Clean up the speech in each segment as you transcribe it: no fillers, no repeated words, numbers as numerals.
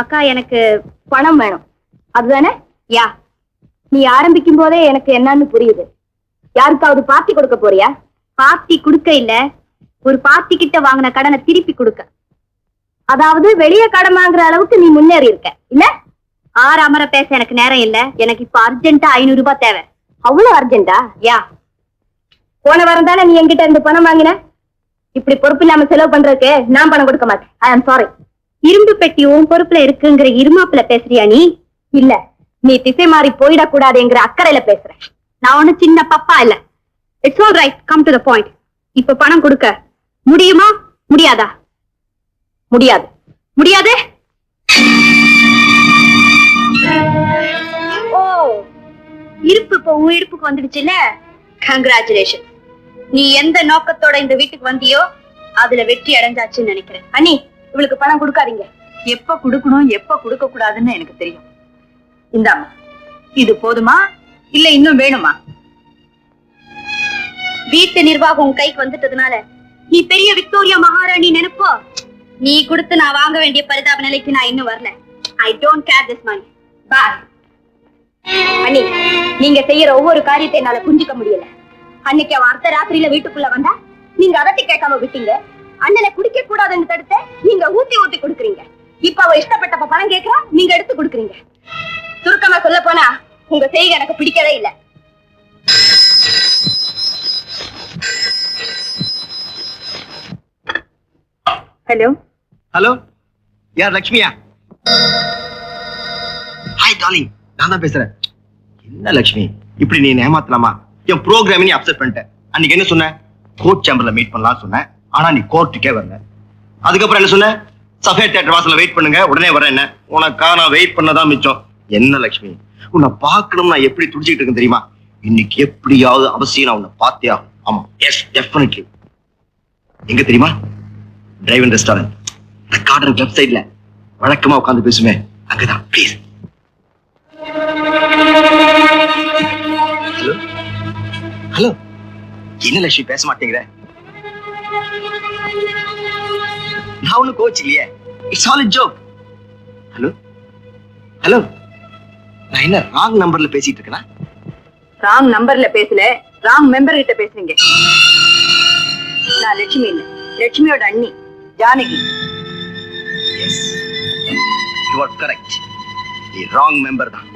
அக்கா, எனக்கு பணம் வேணும். அதுதானே? யா. நீ ஆரம்பிக்கும் போதே எனக்கு என்னன்னு புரியுது. யாருக்காவது பார்ட்டி கொடுக்க போறியா? பார்ட்டி கொடுக்க இல்ல, ஒரு பார்ட்டி கிட்ட வாங்கின கடனை திருப்பி கொடுக்க. அதாவது வெளியே கடன் வாங்குற அளவுக்கு நீ முன்னேறி இருக்க இல்ல? ஆறாமர பேச எனக்கு நேரம் இல்ல. எனக்கு இப்ப அர்ஜென்ட்டா 500 ரூபாய் தேவை. அவ்வளவு அர்ஜென்டா? யா. போன வாரம் தானே நீ என்கிட்ட இருந்து பணம் வாங்கின. இப்படி பொறுப்பு இல்லாம செலவு பண்றதுக்கு நான் பணம் கொடுக்க மாட்டேன். ஐ ஆம் சாரி. இரும்பு பெட்டி உன் பொறுப்புல இருக்குங்கிற இருமாப்புல பேசுறியா நீ? இல்ல, நீ திசை மாறி போயிடக்கூடாதுங்கிற அக்கறையில பேசுற. நான் ஒண்ணு சின்ன பப்பா இல்ல. It's all right, come to the point. இப்ப பணம் கொடுக்க முடியுமா முடியாதா? முடியாது. முடியாது. ஓ, இருப்பு இப்போ உன் இருப்புக்கு வந்துடுச்சுல்ல? கங்க்ராச்சுலேஷன். நீ எந்த நோக்கத்தோட இந்த வீட்டுக்கு வந்தியோ அதுல வெற்றி அடைஞ்சாச்சுன்னு நினைக்கிறேன். அண்ணி, இவளுக்கு பணம் கொடுக்காதீங்க. எப்ப கொடுக்கணும் எப்ப கொடுக்க கூடாதுன்னு எனக்கு தெரியும். இந்தாமா, இது போதுமா இல்ல இன்னும் வேணுமா? வீட்டு நிர்வாகம் உன் கைக்கு வந்துட்டதுனால நீ பெரிய விக்டோரியா மகாராணி நினைப்போ. நீ கொடுத்து நான் வாங்க வேண்டிய பரிதாப நிலைக்கு நான் இன்னும் வரல. I don't care this money. Bye. அண்ணி, நீங்க செய்யற ஒவ்வொரு காரியத்தை என்னால புரிஞ்சுக்க முடியல. அன்னைக்கு அவன் அர்த்த ராத்திரியில வீட்டுக்குள்ள வந்தா நீங்க அதட்டி கேட்காம விட்டீங்க. அண்ணனை குடிக்க கூடாதுன்னு தடுத்து நீங்க ஊத்தி ஊத்தி கொடுக்குறீங்க. இப்ப அவ இஷ்டப்பட்டப்ப பணம் கேட்கிறா, நீங்க எடுத்து கொடுக்குறீங்க. சுருக்கமா சொல்ல போனா உங்க செய்கை எனக்கு பிடிக்கவே இல்லை. ஹலோ ஹலோ, யார்? லட்சுமியா? ஹாய் டார்லிங், நான் தான் பேசுறேன். என்ன லட்சுமி, இப்படி நீ ஏமாத்தலாமா? என் ப்ரோக்ராம் நீ அப்செட் பண்ணிட்ட. அன்னைக்கு என்ன சொன்ன? கோர்ட் சேம்பர்ல மீட் பண்ணலாம் சொன்னேன். ஆனா நீ கோர்ட்டுக்கே வரல. அதுக்கப்புறம் என்ன சொன்ன? சஃபே தியேட்டர் வாசல்ல வெயிட் பண்ணுங்க, உடனே வரேன். என்ன உனக்கா நான் வெயிட் பண்ணதான் மிச்சம். என்ன லட்சுமி, உன்னை பார்க்கணும் நான் எப்படி துடிச்சிட்டு இருக்கேன் தெரியுமா? இன்னைக்கு எப்படியாவது அவசியம் நான் உன்னை பார்த்தே ஆகும். ஆமா, எஸ், டெஃபினெட்லி. எங்க தெரியுமா? டிரைவ் ரெஸ்டாரண்ட், கார்டன் லெஃப்ட் சைட்ல வழக்கமா உட்காந்து பேசுமே, அங்கதான். ப்ளீஸ். ஹலோ ஹலோ, என்ன லட்சுமி பேச மாட்டேங்கிற? நான் ஒன்னும் கோச் இல்லையே. It's all a joke. Hello hello, நான் என்ன ராங் நம்பர்ல பேசிட்டு இருக்கேனா? ராங் நம்பர்ல பேசல, ராங் மெம்பர் கிட்ட பேசுறீங்க. நான் லட்சுமி இல்ல, லட்சுமியோட அண்ணி Janaki. Yes, you are correct. நீ ராங் மெம்பர் தான்.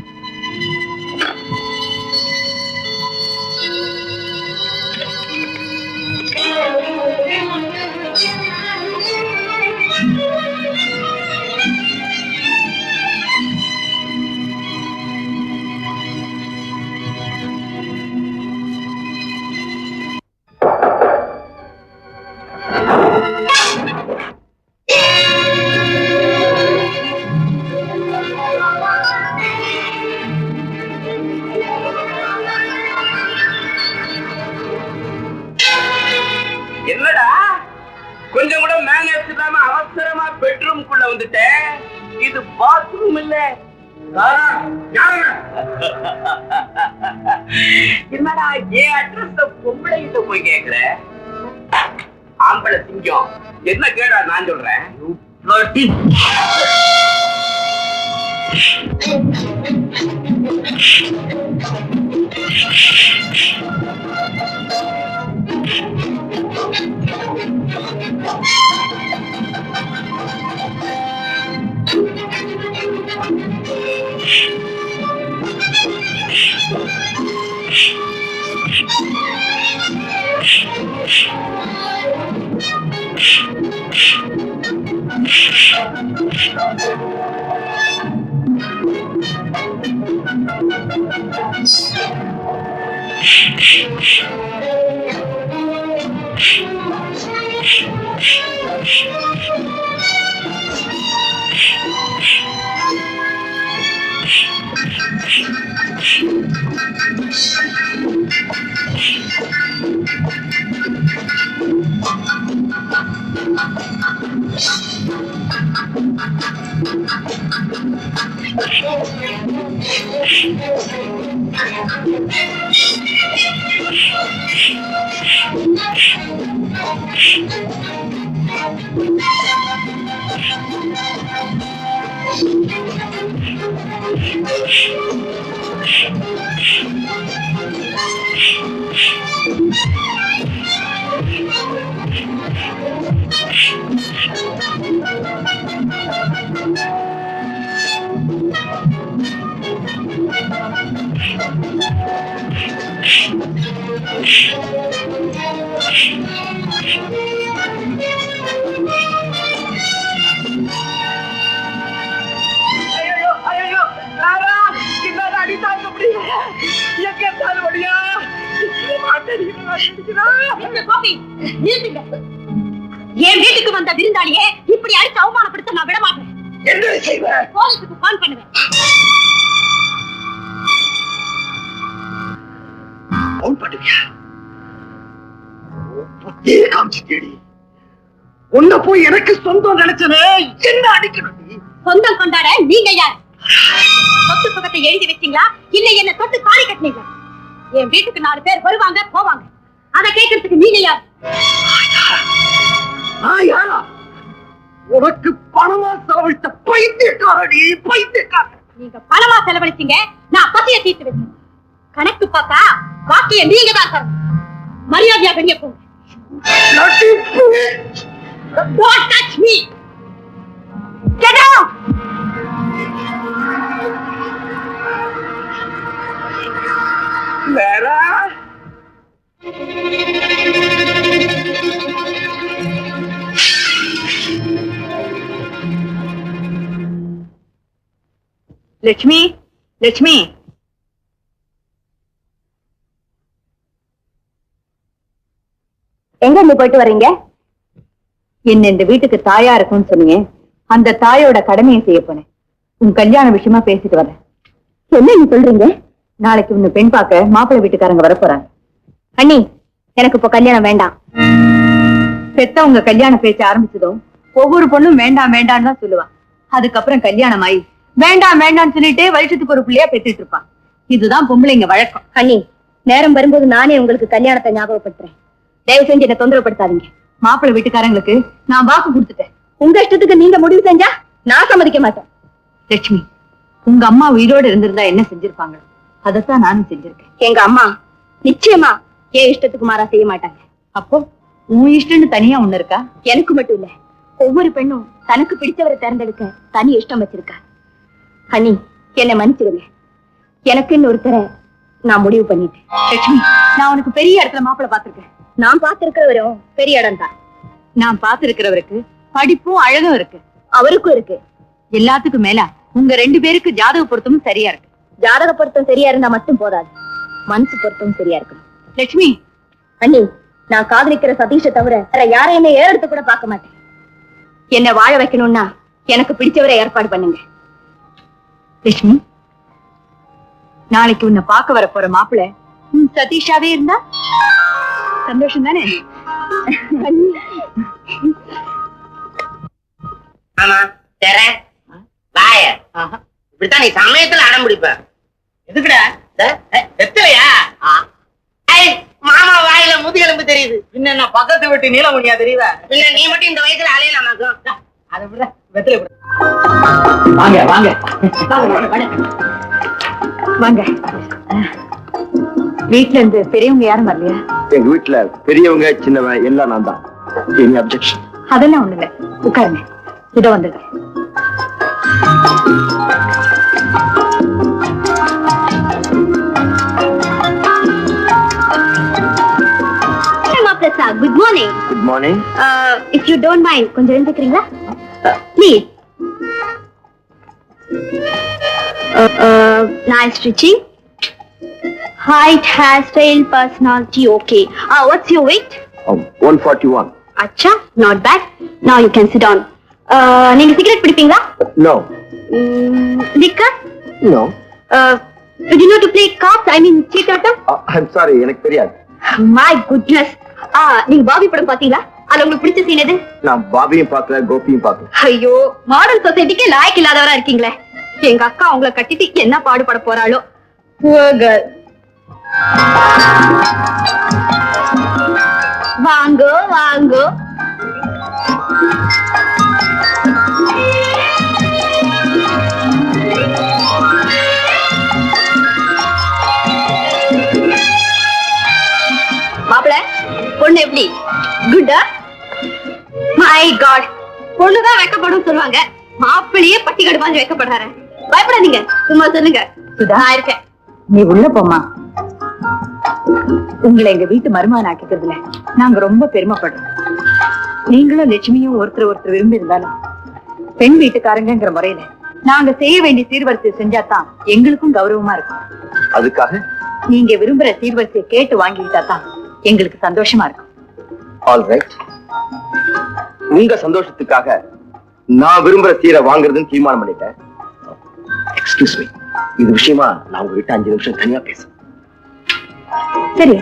என்னடா கொஞ்சம் கூட மேனேஜ் இல்லாம அவசரமா பெட்ரூம்குள்ள வந்துட்டேன். இது பாத்ரூம் இல்ல. என்னடா ஏன் அட்ரஸ் பொம்பளை கிட்ட போய் கேக்குற? ஆம்பளை சிங்கம் என்ன கேடா நான் சொல்றேன். ஐயோ ஐயோ லாரா என்னால அடி தாங்க முடியல எங்க இருந்தாலும் வழியா என் வீட்டுக்கு வந்த விருந்தாளியே இப்படி அடிச்சு அவமானப்படுத்த நான் விட மாட்டேன். என்ன செய்வ போலீஸுக்கு கால் பண்ணுவேன். ஃபோன் பண்ணுவியா புத்தியே காமிச்சிட்டேடி உன்னை போய் எனக்கு சொந்தம் நினைச்சனே என்ன அடிக்கணும் நீ சொந்தம் கொண்டாட நீங்க யார்? சொத்து சுகத்தை எழுதி வச்சீங்களா இல்ல என்ன தொட்டு காரி கட்டினீங்களா? என் வீட்டுக்கு 4 பேர் வருவாங்க போவாங்க, அதை கேட்கறதுக்கு நீங்க யார்? யாரா உனக்கு பணமா செலவழித்த பைத்தியக்காரடி பைத்தியக்கார. நீங்க பணமா செலவழிச்சீங்க, நான் பத்திய தீர்த்து வச்சேன். கணக்கு பார்த்தா பாக்கிய நீங்க தான் சார். மரியாதையா வெளியே போங்க. Don't touch me. Get out. வேற லட்சுமி, லட்சுமி, எங்க இருந்து போயிட்டு வர்றீங்க? என்ன இந்த வீட்டுக்கு தாயா இருக்கும்னு சொன்னீங்க, அந்த தாயோட கடமையை செய்ய போனேன். உன் கல்யாண விஷயமா பேசிட்டு வரேன். என்ன நீ சொல்றீங்க? நாளைக்கு உன்னை பெண் பார்க்க மாப்பிள்ளை வீட்டுக்காரங்க வர போறாங்க. அண்ணி, எனக்கு இப்ப கல்யாணம் வேண்டாம். பெத்தவங்க கல்யாண பேச்ச ஆரம்பிச்சதும் ஒவ்வொரு பொண்ணும் வேண்டாம் வேண்டான்னு தான் சொல்லுவா. அதுக்கப்புறம் கல்யாணம் ஆயி வேண்டாம் வேண்டாம்னு சொல்லிட்டே வருஷத்துக்கு ஒரு பிள்ளையா பெற்றுட்டு இருப்பான். இதுதான் பொம்பளைங்க வழக்கம். அண்ணி, நேரம் வரும்போது நானே உங்களுக்கு கல்யாணத்தை ஞாபகப்படுத்துறேன். தயவு செஞ்சு என்ன தொந்தரவுப்படுத்தாதீங்க. மாப்பிள்ளை வீட்டுக்காரங்களுக்கு நான் வாக்கு கொடுத்துட்டேன். உங்க இஷ்டத்துக்கு நீங்க முடிவு செஞ்சா நான் சம்மதிக்க மாட்டேன். லட்சுமி, உங்க அம்மா உயிரோடு இருந்திருந்தா என்ன செஞ்சிருப்பாங்க? அதைத்தான் நானும் செஞ்சிருக்கேன். எங்க அம்மா நிச்சயமா என் இஷ்டத்துக்கு மாறா செய்ய மாட்டாங்க. அப்போ உன் இஷ்டம்னு தனியா ஒண்ணு இருக்கா? எனக்கு மட்டும் இல்ல, ஒவ்வொரு பெண்ணும் தனக்கு பிடிச்சவரை தேர்ந்தெடுக்க தனி இஷ்டம் வச்சிருக்கா. அண்ணி, என்னை மன்னிச்சிடுங்க. எனக்குன்னு ஒருத்தரை நான் முடிவு பண்ணிட்டேன். லட்சுமி, நான் உனக்கு பெரிய இடத்துல மாப்பிள்ளை பாத்திருக்கேன். நான் பார்த்திருக்கிறவரும் பெரிய இடம் தான். நான் பாத்திருக்கிறவருக்கு படிப்பும் அழகும் இருக்கு. அவருக்கும் இருக்கு. எல்லாத்துக்கும் மேல உங்க 2 பேருக்கு ஜாதக பொருத்தமும் சரியா இருக்கு. ஜாதக பொருத்தம் சரியா இருந்தா மட்டும் போதாது, மனசு பொருத்தம் சரியா இருக்கணும். லட்சுமி, அண்ணி, நான் காதலிக்கிற சதீஷை தவிர வேற யாரையுமே ஏறெடுத்து கூட பார்க்க மாட்டேன். என்ன வாழ வைக்கணும்னா எனக்கு பிடிச்சவரை ஏற்பாடு பண்ணுங்க. லட்சுமி, நாளைக்கு உன்னை பார்க்க வர போற மாப்பிள்ளை சதீஷாவே இருந்தா சந்தோஷம் தானே? ஆமா தரேன் வாய. இப்படித்தான் நீ சமயத்துல அடம் பிடிப்ப. எதுக்குடா வெத்தலையா? மாமா வாயில முதுகெலும்பு தெரியுது. பின்ன என்ன பக்கத்து வீட்டு நீலமணியா தெரியுதா? பின்ன நீ மட்டும் இந்த வயசுல அலையலாமாக்கும். அதை விட வெத்தலை விட. வாங்க வாங்க வாங்க. வீட்டுல இருந்து பெரியவங்க யாரும் வரலையா? எங்க வீட்டுல பெரியவங்க சின்னவன் எல்லாம் நான் தான். Any objection? அதெல்லாம் ஒண்ணு இல்ல, உட்காருங்க. இதோ வந்துடுறேன். Good morning. Good morning. If you don't mind கொஞ்சம் எழுந்துக்கிறீங்களா? Please. Nice stitching. height, hairstyle, personality, okay. What's your weight? 141. Acha, not bad. Now you can sit down. நீங்க cigarette பிடிப்பீங்களா? No. Liquor? No. Do you know to play cards? I mean, சீட்டாட்டம்? I'm sorry, எனக்கு தெரியாது. My goodness. நீங்க Bobby படம் பாத்தீங்களா? அதுல உங்களுக்கு பிடிச்ச scene எது? நான் பாபியும் பார்க்கல, கோபியும் பார்க்கல. ஐயோ, மாடர்ன் சொசைட்டிக்கு லாயக்கு இல்லாதவரா இருக்கீங்களே. எங்க அக்கா உங்களை கட்டிட்டு என்ன பாடுபட போறாளோ. Poor girl. வாங்கோ வாங்கோ. மாப்பிள, பொண்ணு எப்படி? குட்டா? மை காட், பொண்ணுதான் வெக்கப்படும் சொல்லுவாங்க, மாப்பிளையே பட்டி கடுப்பாஞ்சு வெக்கப்படுறாரு. பயப்படாதீங்க, சும்மா சொல்லுங்க. சுதா, நான் இருக்கேன். நீ உள்ள போமா. உங்களை எங்க வீட்டு மருமகன் ஆக்கிக்கிறதுல நாங்க ரொம்ப பெருமைப்படுறோம். நீங்களும் லட்சுமியும் ஒருத்தர் விரும்பி இருந்தாலும் பெண் வீட்டுக்காரங்கிற முறையில நாங்க செய்ய வேண்டிய சீர்வரிசை செஞ்சாதான் எங்களுக்கும் கௌரவமா இருக்கும். அதுக்காக நீங்க விரும்புற சீர்வரிசையை கேட்டு வாங்கிக்கிட்டா தான் எங்களுக்கு சந்தோஷமா இருக்கும். All right. உங்க சந்தோஷத்துக்காக நான் விரும்புற சீரை வாங்குறதுன்னு தீர்மானம் பண்ணிட்டேன். எக்ஸ்கியூஸ் மீ, இது விஷயமா நான் உங்ககிட்ட 5 நிமிஷம் தனியா பேசுறேன். சரி.